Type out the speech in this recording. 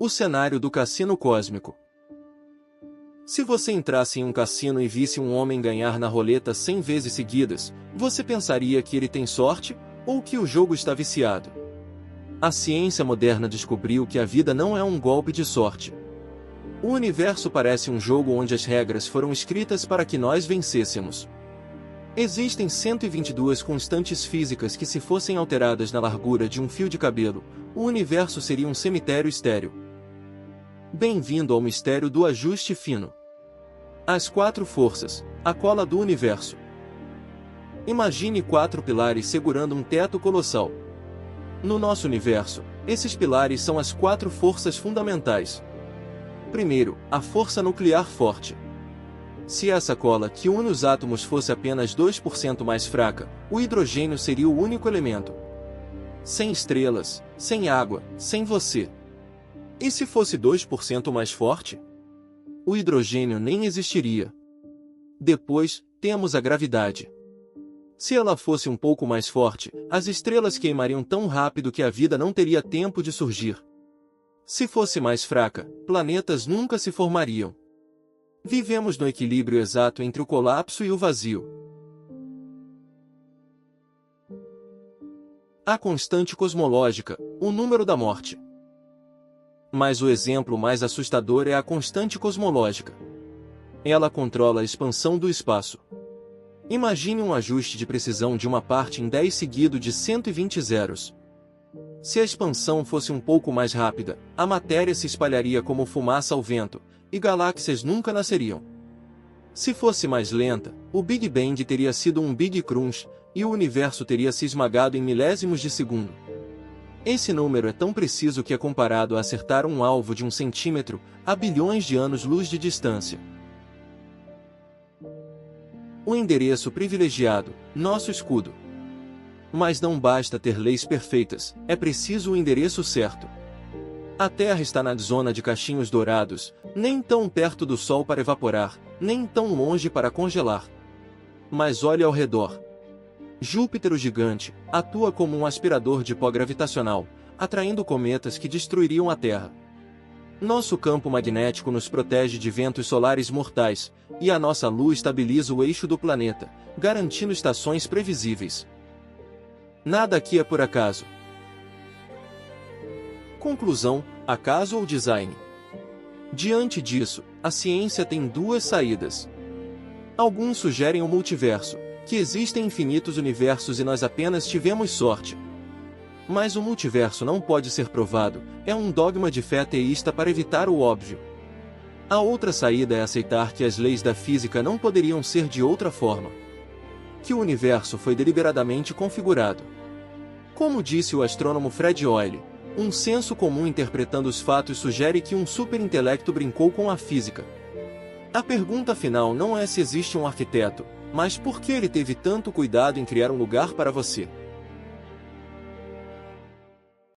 O cenário do cassino cósmico. Se você entrasse em um cassino e visse um homem ganhar na roleta 100 vezes seguidas, você pensaria que ele tem sorte, ou que o jogo está viciado? A ciência moderna descobriu que a vida não é um golpe de sorte. O universo parece um jogo onde as regras foram escritas para que nós vencêssemos. Existem 122 constantes físicas que, se fossem alteradas na largura de um fio de cabelo, o universo seria um cemitério estéril. Bem-vindo ao mistério do ajuste fino. As 4 forças, a cola do universo. Imagine 4 pilares segurando um teto colossal. No nosso universo, esses pilares são as 4 forças fundamentais. Primeiro, a força nuclear forte. Se essa cola que une os átomos fosse apenas 2% mais fraca, o hidrogênio seria o único elemento. Sem estrelas, sem água, sem você. E se fosse 2% mais forte? O hidrogênio nem existiria. Depois, temos a gravidade. Se ela fosse um pouco mais forte, as estrelas queimariam tão rápido que a vida não teria tempo de surgir. Se fosse mais fraca, planetas nunca se formariam. Vivemos no equilíbrio exato entre o colapso e o vazio. A constante cosmológica, o número da morte. Mas o exemplo mais assustador é a constante cosmológica. Ela controla a expansão do espaço. Imagine um ajuste de precisão de uma parte em 10 seguido de 120 zeros. Se a expansão fosse um pouco mais rápida, a matéria se espalharia como fumaça ao vento, e galáxias nunca nasceriam. Se fosse mais lenta, o Big Bang teria sido um Big Crunch, e o universo teria se esmagado em milésimos de segundo. Esse número é tão preciso que é comparado a acertar um alvo de 1 centímetro, a bilhões de anos-luz de distância. O endereço privilegiado, nosso escudo. Mas não basta ter leis perfeitas, é preciso o endereço certo. A Terra está na zona de cachinhos dourados, nem tão perto do Sol para evaporar, nem tão longe para congelar. Mas olhe ao redor. Júpiter, o gigante, atua como um aspirador de pó gravitacional, atraindo cometas que destruiriam a Terra. Nosso campo magnético nos protege de ventos solares mortais, e a nossa Lua estabiliza o eixo do planeta, garantindo estações previsíveis. Nada aqui é por acaso. Conclusão: acaso ou design? Diante disso, a ciência tem 2 saídas. Alguns sugerem o multiverso, que existem infinitos universos e nós apenas tivemos sorte. Mas o multiverso não pode ser provado, é um dogma de fé teísta para evitar o óbvio. A outra saída é aceitar que as leis da física não poderiam ser de outra forma. Que o universo foi deliberadamente configurado. Como disse o astrônomo Fred Hoyle, um senso comum interpretando os fatos sugere que um superintelecto brincou com a física. A pergunta final não é se existe um arquiteto, mas por que ele teve tanto cuidado em criar um lugar para você.